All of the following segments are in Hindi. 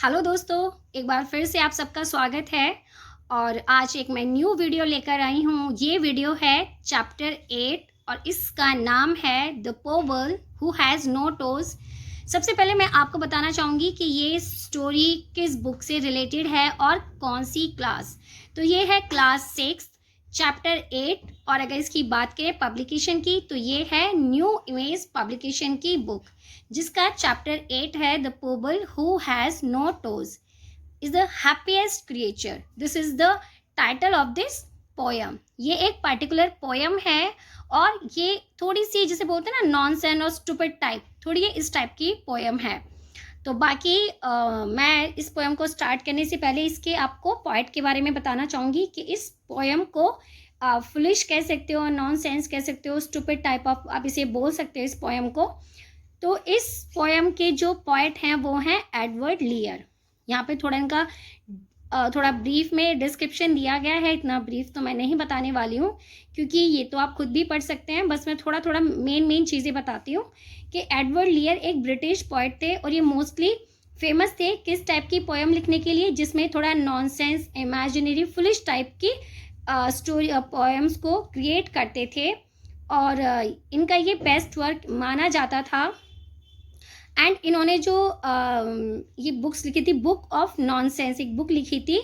हेलो दोस्तों, एक बार फिर से आप सबका स्वागत है। और आज एक मैं न्यू वीडियो लेकर आई हूँ। ये वीडियो है चैप्टर 8 और इसका नाम है the pobble who has no toes. सबसे पहले मैं आपको बताना चाहूँगी कि ये स्टोरी किस बुक से रिलेटेड है और कौन सी क्लास। तो ये है क्लास 6 चैप्टर 8। और अगर इसकी बात करें पब्लिकेशन की तो ये है न्यू इमेज पब्लिकेशन की बुक, जिसका चैप्टर 8 है the pobble who has no toes is the happiest creature. This is the title of this poem. ये एक पर्टिकुलर पोयम है और ये थोड़ी सी जिसे बोलते हैं ना नॉनसेंस और स्टूपिड टाइप, थोड़ी ये इस टाइप की पोयम है। तो बाकी मैं इस पोयम को स्टार्ट करने से पहले इसके आपको पॉइंट के बारे में बताना चाहूँगी कि इस पोयम को फुलिश कह सकते हो, नॉनसेंस कह सकते हो, स्टूपिड टाइप ऑफ आप इसे बोल सकते हो इस पोयम को। तो इस पोयम के जो पोएट हैं वो हैं एडवर्ड लीयर। यहाँ पे थोड़ा इनका थोड़ा ब्रीफ में डिस्क्रिप्शन दिया गया है। इतना ब्रीफ तो मैं नहीं बताने वाली हूँ क्योंकि ये तो आप खुद भी पढ़ सकते हैं। बस मैं थोड़ा थोड़ा मेन चीज़ें बताती हूँ कि एडवर्ड लीयर एक ब्रिटिश पोएट थे और ये मोस्टली फेमस थे किस टाइप की पोयम लिखने के लिए, जिसमें थोड़ा नॉनसेंस, इमेजिनरी, फुलिश टाइप की स्टोरी पोएम्स को क्रिएट करते थे। और इनका ये बेस्ट वर्क माना जाता था। एंड इन्होंने जो ये बुक्स लिखी थी, बुक ऑफ नॉनसेंस एक बुक लिखी थी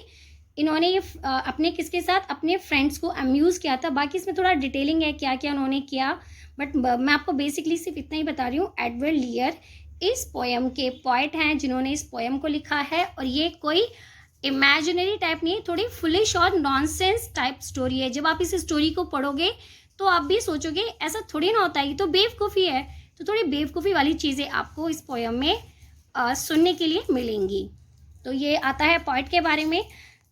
इन्होंने। ये अपने किसके साथ, अपने फ्रेंड्स को अम्यूज़ किया था। बाकी इसमें थोड़ा डिटेलिंग है क्या क्या उन्होंने किया, बट मैं आपको बेसिकली सिर्फ इतना ही बता रही हूँ। एडवर्ड लीयर इस पोएम के पोएट हैं जिन्होंने इस पोएम को लिखा है। और ये कोई इमेजिनरी टाइप नहीं है, थोड़ी फुलिश और नॉनसेंस टाइप स्टोरी है। जब आप इस स्टोरी को पढ़ोगे तो आप भी सोचोगे ऐसा थोड़ी ना होता है, ये तो बेवकूफ़ी है। तो थोड़ी बेवकूफ़ी वाली चीज़ें आपको इस पोयम में सुनने के लिए मिलेंगी। तो ये आता है पोएट के बारे में।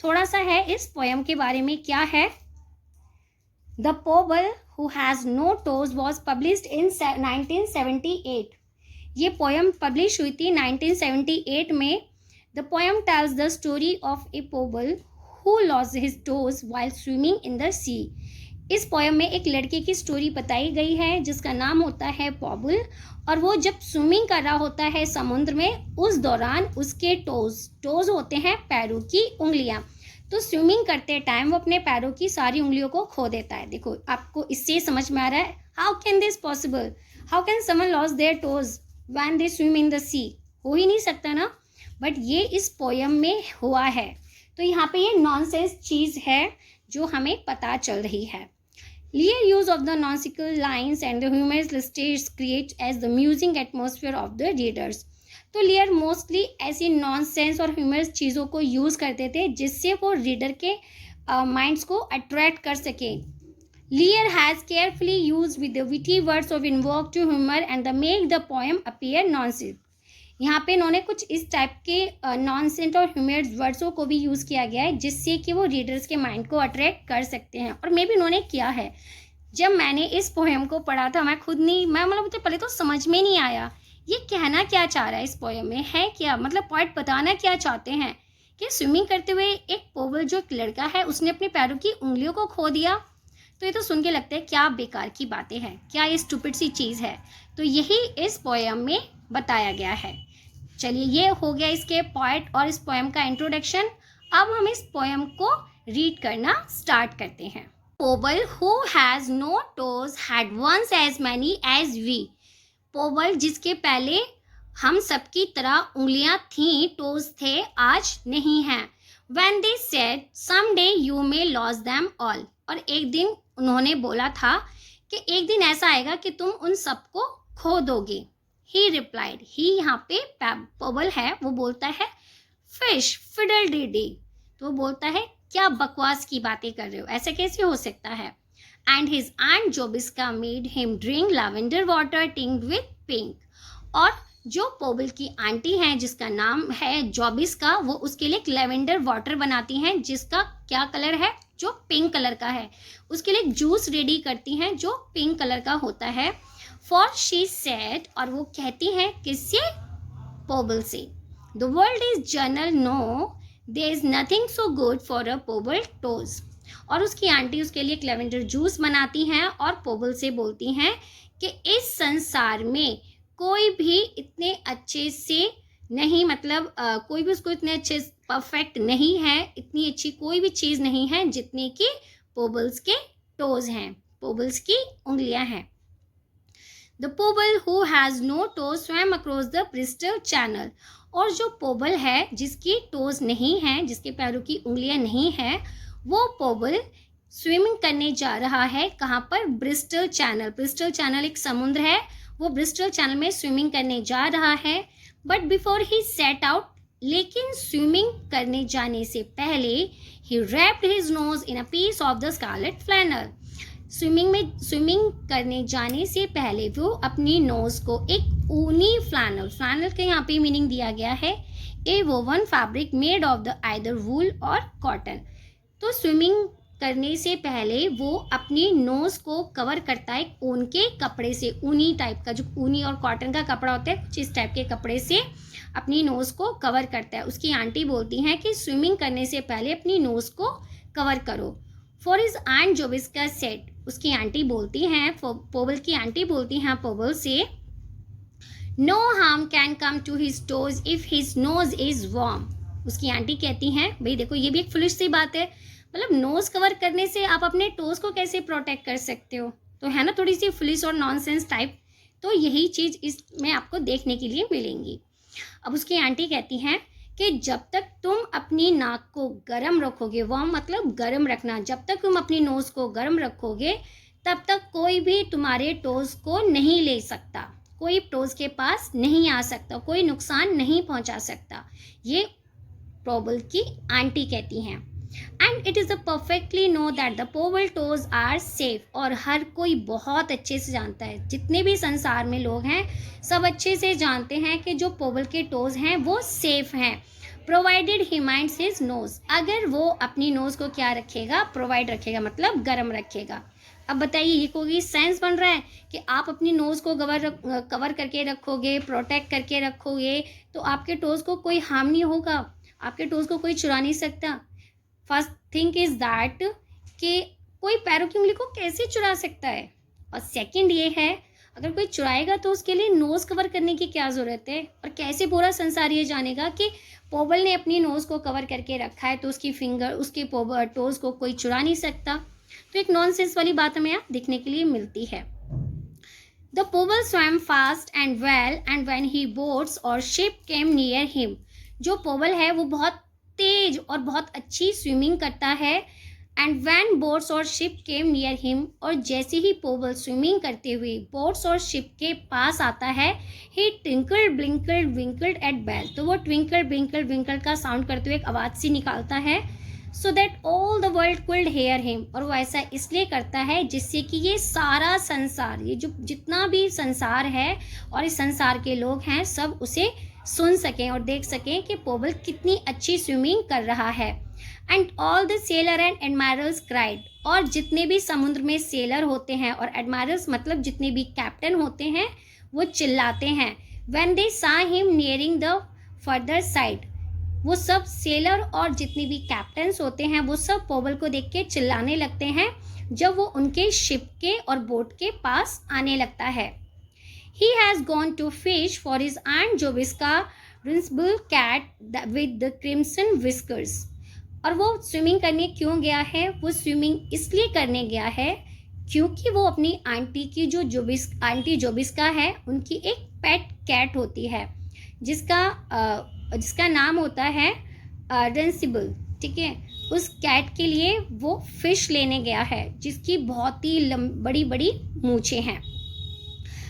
थोड़ा सा है इस पोयम के बारे में क्या है। The pobble who has no toes was published in 1978। ये पोयम पब्लिश हुई थी 1978 में। The poem tells the story of a pobble who lost his toes while swimming in the sea. इस पोयम में एक लड़के की स्टोरी बताई गई है जिसका नाम होता है पोबल। और वो जब स्विमिंग कर रहा होता है समुद्र में, उस दौरान उसके टोज होते हैं पैरों की उंगलियां। तो स्विमिंग करते टाइम वो अपने पैरों की सारी उंगलियों को खो देता है। देखो आपको इससे समझ में आ रहा है how can this possible, how can someone loss their toes when they swim in the sea. हो ही नहीं सकता ना, बट ये इस पोयम में हुआ है। तो यहाँ पे ये नॉनसेंस चीज़ है जो हमें पता चल रही है। Lear use of the nonsensical lines and the humorous stage creates as the amusing atmosphere of the readers। तो लियर मोस्टली ऐसी नॉनसेंस और ह्यूमरस चीज़ों को यूज़ करते थे जिससे वो रीडर के माइंड्स को अट्रैक्ट कर सके। Lear has carefully use with the witty words of invoke to humour and the make the poem appear nonsense. यहाँ पे इन्होंने कुछ इस टाइप के नॉनसेंस और ह्यूमरस वर्ड्सों को भी यूज़ किया गया है जिससे कि वो रीडर्स के माइंड को अट्रैक्ट कर सकते हैं। और मे भी उन्होंने किया है। जब मैंने इस पोएम को पढ़ा था मैं खुद नहीं, मैं मतलब मुझे पहले तो समझ में नहीं आया ये कहना क्या चाह रहा है, इस पोएम में है क्या, मतलब पॉइंट बताना क्या चाहते हैं कि स्विमिंग करते हुए एक पोबल जो एक लड़का है उसने अपने पैरों की उंगलियों को खो दिया। तो ये तो सुन के लगता है क्या बेकार की बातें हैं, क्या ये स्टूपिड सी चीज़ है। तो यही इस पोएम में बताया गया है। चलिए ये हो गया इसके पॉइंट और इस पोएम का इंट्रोडक्शन। अब हम इस पोएम को रीड करना स्टार्ट करते हैं। Pobble who has no toes had once as many as we. Pobble जिसके पहले हम सबकी तरह उंगलियां थीं, टोज थे, आज नहीं हैं। When they said someday you may lose them all। और एक दिन उन्होंने बोला था कि एक दिन ऐसा आएगा कि तुम उन सबको खो दोगे। He replied, he यहाँ पे पोबल है वो बोलता है फिश फिडल डी डी। तो वो बोलता है क्या बकवास की बातें कर रहे हो, ऐसा कैसे हो सकता है। And his aunt Jobiska made him drink lavender water tinged with pink. और जो पोबल की आंटी हैं जिसका नाम है जोबिस्का, वो उसके लिए एक लेवेंडर वाटर बनाती हैं जिसका क्या कलर है, जो पिंक कलर का है। उसके लिए एक जूस रेडी करती हैं जो पिंक कलर का होता है। फॉर शी सेड, और वो कहती हैं किससे, पोबल से, the world is general know there is nothing so good for a pobble toes. और उसकी आंटी उसके लिए एक लेवेंडर जूस बनाती हैं और पोबल से बोलती हैं कि इस संसार में कोई भी इतने अच्छे से नहीं मतलब कोई भी उसको इतने अच्छे परफेक्ट नहीं है, इतनी अच्छी कोई भी चीज़ नहीं है जितनी कि पोबल्स के टोज हैं, पोबल्स की उंगलियां हैं। The pobble who has no toes swam across the Bristol Channel. और जो पोबल है जिसकी टोज नहीं है, जिसके पैरों की उंगलियां नहीं है, वो पोबल स्विमिंग करने जा रहा है कहाँ पर? Bristol channel. ब्रिस्टल चैनल एक समुद्र है, वो ब्रिस्टल चैनल में स्विमिंग करने जा रहा है। But before he set out, लेकिन स्विमिंग करने जाने से पहले ही wrapped his nose in a piece of the scarlet flannel. Swimming करने जाने से पहले वो अपनी नोज को एक ऊनी फ्लैनल, फ्लैनल के यहाँ पे मीनिंग दिया गया है a woven fabric made of the either wool और कॉटन। तो स्विमिंग करने से पहले वो अपनी नोज को कवर करता है ऊन के कपड़े से, ऊनी टाइप का, जो ऊनी और कॉटन का कपड़ा होता है, कुछ इस टाइप के कपड़े से अपनी नोज को कवर करता है। उसकी आंटी बोलती हैं कि स्विमिंग करने से पहले अपनी नोज को कवर करो। For his aunt Jobiska said, उसकी आंटी बोलती हैं, पोबल की आंटी बोलती हैं पोबल से, no harm can come to his toes if his nose is warm. उसकी आंटी कहती हैं, भाई देखो ये भी एक फुलिश सी बात है, मतलब नोज कवर करने से आप अपने टोज को कैसे प्रोटेक्ट कर सकते हो? तो है ना थोड़ी सी फुलिश और नॉनसेंस टाइप। तो यही चीज़ इसमें आपको देखने के लिए मिलेंगी। अब उसकी आंटी कहती हैं कि जब तक तुम अपनी नाक को गर्म रखोगे, वार्म मतलब गर्म रखना, जब तक तुम अपनी नोज को गर्म रखोगे तब तक कोई भी तुम्हारे टोज को नहीं ले सकता, कोई टोज के पास नहीं आ सकता, कोई नुकसान नहीं पहुंचा सकता। ये पोबल की आंटी कहती हैं। And it is a perfectly know that the pobble toes are safe. और हर कोई बहुत अच्छे से जानता है, जितने भी संसार में लोग हैं सब अच्छे से जानते हैं कि जो पोबल के टोज हैं वो सेफ हैं, प्रोवाइडेड ही माइंड्स हिज नोज। अगर वो अपनी नोज को क्या रखेगा? प्रोवाइड रखेगा, मतलब गर्म रखेगा। अब बताइए ये कोई सेंस बन रहा है कि आप अपनी नोज को कवर करके रखोगे, प्रोटेक्ट करके रखोगे, तो आपके टोज को कोई हार्म नहीं होगा, आपके टोज को कोई चुरा नहीं सकता। फर्स्ट थिंग इज दैट कि कोई पैरों की उंगली को कैसे चुरा सकता है। और सेकंड ये है, अगर कोई चुराएगा तो उसके लिए नोज कवर करने की क्या ज़रूरत है? और कैसे पूरा संसार ये जानेगा कि पोबल ने अपनी नोज को कवर करके रखा है, तो उसकी फिंगर, उसके टोज को कोई चुरा नहीं सकता। तो एक नॉनसेंस वाली बात हमें यहाँ देखने के लिए मिलती है। The pobble swam fast and well and when he boats और शिप केम नियर हिम। जो पोबल है वो बहुत तेज और बहुत अच्छी स्विमिंग करता है। एंड व्हेन बोट्स और शिप केम नियर हिम, और जैसे ही पोबल स्विमिंग करते हुए बोट्स और शिप के पास आता है, ही ट्विंकल्ड ब्लिंकल्ड विंकल्ड एट बेल। तो वो ट्विंकल ब्लिंकल विंकल का साउंड करते हुए एक आवाज़ सी निकालता है, so that all the world could hair him. और वो ऐसा इसलिए करता है जिससे कि ये सारा संसार, ये जो जितना भी संसार है और इस संसार के लोग हैं, सब उसे सुन सकें और देख सकें कि पोबल कितनी अच्छी स्विमिंग कर रहा है। And all the seller and admirers cried. और जितने भी समुद्र में सेलर होते हैं, और एडमायरर्स मतलब जितने भी कैप्टन होते हैं, वो चिल्लाते हैं। व्हेन दे सा him nearing the further side. वो सब सेलर और जितने भी कैप्टन्स होते हैं वो सब पोबल को देख के चिल्लाने लगते हैं जब वो उनके शिप के और बोट के पास आने लगता है। He has gone to fish for his Aunt Jobiska principal cat with the crimson whiskers. और वो स्विमिंग करने क्यों गया है? वो स्विमिंग इसलिए करने गया है क्योंकि वो अपनी आंटी की जो आंटी जोबिस्का है, उनकी एक पेट कैट होती है जिसका नाम होता है रंसिबल। ठीक है, उस कैट के लिए वो फिश लेने गया है जिसकी बहुत ही बड़ी बड़ी मूछें हैं।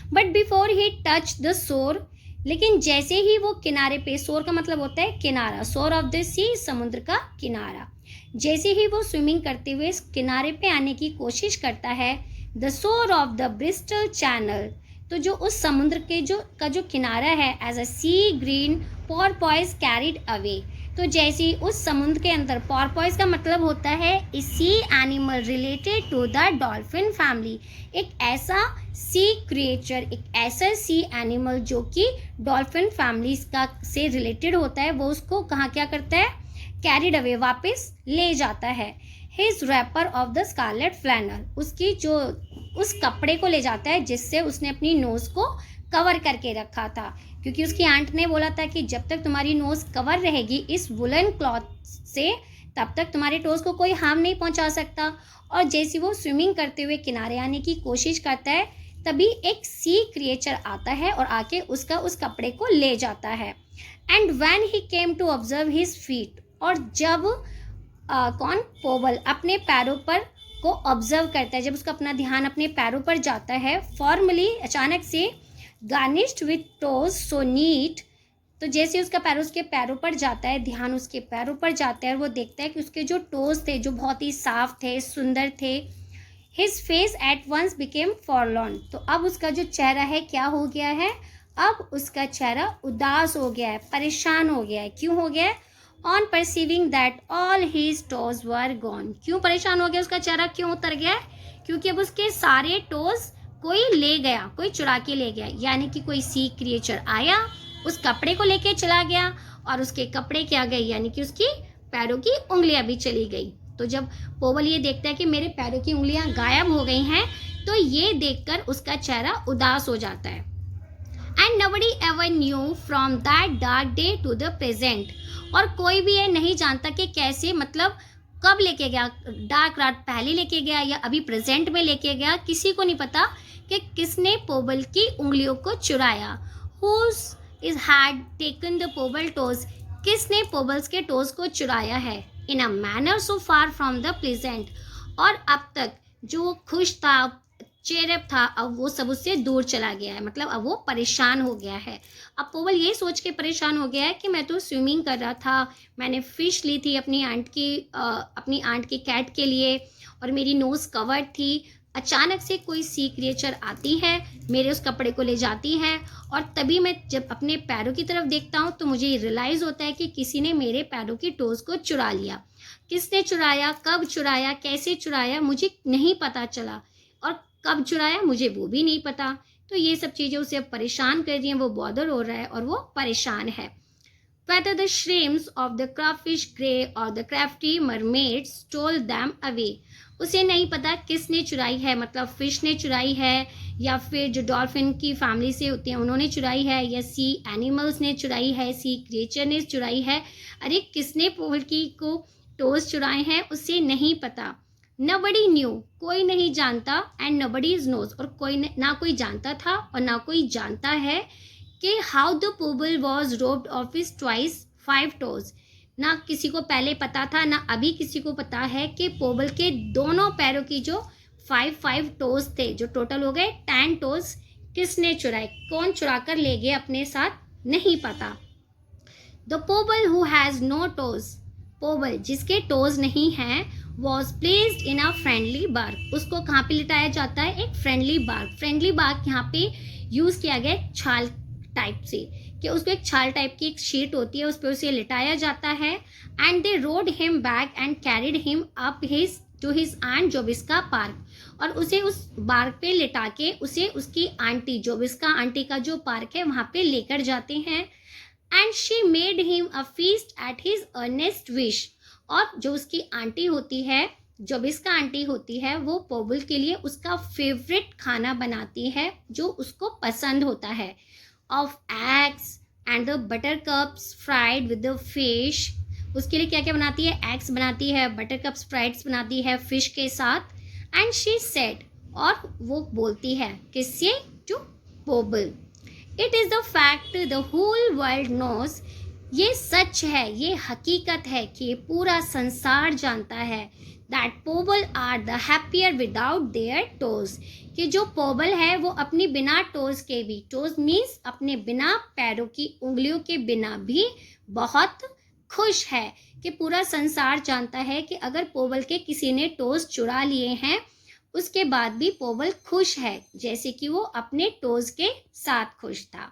But before he touch the shore, लेकिन जैसे ही वो किनारे पे, शोर का मतलब होता है किनारा, शोर ऑफ द सी समुद्र का किनारा, जैसे ही वो स्विमिंग करते हुए किनारे पे आने की कोशिश करता है, the shore of the Bristol channel, तो जो उस समुद्र के जो किनारा है, as a sea green porpoise carried away. तो जैसे उस समुद्र के अंदर, पोरपॉइज का मतलब होता है sea animal related to the dolphin family, एक ऐसा सी क्रिएचर, एक ऐसा सी एनिमल जो कि डॉल्फिन फैमिली का से रिलेटेड होता है, वो उसको कहाँ क्या करता है? कैरिड अवे, वापस ले जाता है। His wrapper of the scarlet flannel, उसकी जो उस कपड़े को ले जाता है जिससे उसने अपनी नोज को कवर करके रखा था, क्योंकि उसकी आंट ने बोला था कि जब तक तुम्हारी नोज़ कवर रहेगी इस वुलन क्लॉथ से, तब तक तुम्हारे टोज़ को कोई हार्म नहीं पहुंचा सकता। और जैसे वो स्विमिंग करते हुए किनारे आने की कोशिश करता है, तभी एक सी क्रिएचर आता है और आके उसका उस कपड़े को ले जाता है। And when he came to observe his feet, और जब कौन, पोबल अपने पैरों पर को ऑब्जर्व करता है, जब उसका अपना ध्यान अपने पैरों पर जाता है, फॉर्मली अचानक से garnished with toes so neat, तो जैसे उसका पैर उसके पैरों पर जाता है, ध्यान उसके पैरों पर जाता है और वो देखता है कि उसके जो टोज थे जो बहुत ही साफ थे, सुंदर थे, his face at once became forlorn, तो अब उसका जो चेहरा है क्या हो गया है, अब उसका चेहरा उदास हो गया है, परेशान हो गया है। क्यों हो गया है? On perceiving that all his toes were gone, क्यों परेशान हो गया उसका चेहरा, क्यों उतर गया है? क्योंकि अब उसके सारे टोज कोई ले गया, कोई चुरा के ले गया, यानी कि कोई सी क्रिएचर आया, उस कपड़े को लेके चला गया और उसके कपड़े क्या गए, यानी कि उसकी पैरों की उंगलियां भी चली गई। तो जब पोवल ये देखता है कि मेरे पैरों की उंगलियां गायब हो गई हैं, तो ये देखकर उसका चेहरा उदास हो जाता है। And nobody ever knew from that dark day to the present, और कोई भी ये नहीं जानता कि कैसे, मतलब कब लेके गया, डार्क रात पहले लेके गया या अभी प्रेजेंट में लेके गया, किसी को नहीं पता कि किसने पोबल की उंगलियों को चुराया। Whose is had taken the पोबल toes, किसने पोबल्स के टोज को चुराया है, in a manner so far from the pleasant, और अब तक जो खुश था, चेयरअप था, अब वो सब उससे दूर चला गया है, मतलब अब वो परेशान हो गया है। अब पोवल ये सोच के परेशान हो गया है कि मैं तो स्विमिंग कर रहा था, मैंने फ़िश ली थी अपनी आंट की कैट के लिए और मेरी नोज़ कवर्ड थी, अचानक से कोई सी क्रिएचर आती है, मेरे उस कपड़े को ले जाती है, और तभी मैं जब अपने पैरों की तरफ देखता हूँ तो मुझे रियलाइज़ होता है कि किसी ने मेरे पैरों की टोज़ को चुरा लिया। किसने चुराया, कब चुराया, कैसे चुराया, मुझे नहीं पता चला, और कब चुराया मुझे वो भी नहीं पता। तो ये सब चीज़ें उसे अब परेशान कर रही हैं, वो बॉदर हो रहा है और वो परेशान है। Whether the shrimps of the crawfish gray or the crafty mermaids stole them away, उसे नहीं पता किसने चुराई है, मतलब फिश ने चुराई है या फिर जो डॉल्फिन की फैमिली से होती हैं उन्होंने चुराई है, या सी एनिमल्स ने चुराई है, सी क्रिएचर ने चुराई है। अरे किसने पोवल की को टोज चुराए हैं उसे नहीं पता। Nobody knew, कोई नहीं जानता, एंड nobody knows, और कोई ना कोई जानता था और ना कोई जानता है कि how the pebble was robbed of his twice 5 toes, ना किसी को पहले पता था, ना अभी किसी को पता है कि पोबल के दोनों पैरों की जो 5 टोज थे, जो टोटल हो गए 10 टोज, किसने चुराए, कौन चुरा कर ले गए अपने साथ, नहीं पता। The pebble who has no toes, पोबल जिसके टोज नहीं हैं, was placed in a friendly bark, उसको कहाँ पे लिटाया जाता है, एक फ्रेंडली बार्क। फ्रेंडली बार्क यहाँ पे यूज़ किया गया छाल टाइप से, कि उसको एक छाल टाइप की एक शीट होती है, उस पर उसे लिटाया जाता है। And they rode him back and carried him up his to his aunt Jobiska park, और उसे उस बार्क पे लिटा के उसे उसकी आंटी जोबिस्का आंटी का जो पार्क है वहाँ पे लेकर जाते हैं। And she made him a feast at his earnest wish, और जो उसकी आंटी होती है, जोबिस्का आंटी होती है, वो पोबल के लिए उसका फेवरेट खाना बनाती है जो उसको पसंद होता है, of eggs and the butter cups fried with the fish. उसके लिए क्या क्या बनाती है, एग्स बनाती है, बटर कप्स फ्राइड्स बनाती है फिश के साथ। एंड शी सेड, और वो बोलती है किससे, to pobble, it is the fact the whole world knows, ये सच है, ये हकीकत है कि पूरा संसार जानता है, that pobble are the happier without their toes, कि जो पोबल है वो अपनी बिना टोज के भी, टोज मीन्स अपने बिना पैरों की उंगलियों के बिना भी बहुत खुश है, कि पूरा संसार जानता है कि अगर पोबल के किसी ने टोज चुरा लिए हैं उसके बाद भी पोबल खुश है, जैसे कि वो अपने टोज के साथ खुश था।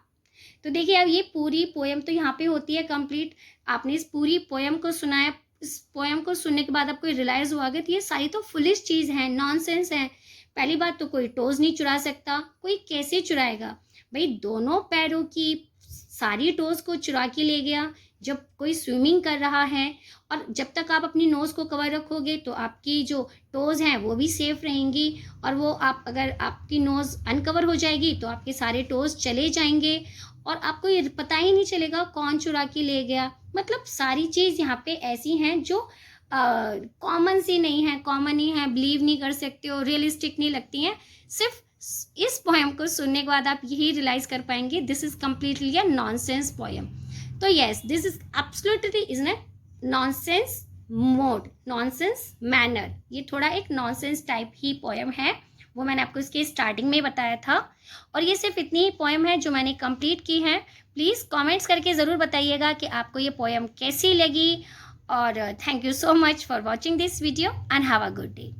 तो देखिए अब ये पूरी पोएम तो यहाँ पे होती है कंप्लीट। आपने इस पूरी पोएम को सुना है, इस पोएम को सुनने के बाद आपको रियलाइज़ हुआ कि ये सारी तो फुलिश चीज़ है, नॉनसेंस है। पहली बात तो कोई टोज नहीं चुरा सकता, कोई कैसे चुराएगा भाई, दोनों पैरों की सारी टोज को चुरा के ले गया, जब कोई स्विमिंग कर रहा है, और जब तक आप अपनी नोज़ को कवर रखोगे तो आपकी जो टोज़ हैं वो भी सेफ रहेंगी, और वो आप अगर आपकी नोज़ अनकवर हो जाएगी तो आपके सारे टोज़ चले जाएंगे और आपको ये पता ही नहीं चलेगा कौन चुरा के ले गया। मतलब सारी चीज़ यहाँ पे ऐसी हैं जो कॉमन सी नहीं है, कॉमन ही है, बिलीव नहीं कर सकते हो, रियलिस्टिक नहीं लगती हैं। सिर्फ इस पोएम को सुनने के बाद आप यही रियलाइज कर पाएंगे this is completely a nonsense poem. तो yes, this is absolutely is a nonsense mode, nonsense manner. ये थोड़ा एक नॉनसेंस टाइप ही पोएम है, वो मैंने आपको इसके स्टार्टिंग में बताया था। और ये सिर्फ इतनी ही पोएम है जो मैंने कंप्लीट की है। प्लीज़ कमेंट्स करके ज़रूर बताइएगा कि आपको ये पोएम कैसी लगी। और thank you so much for watching this video and have a good day.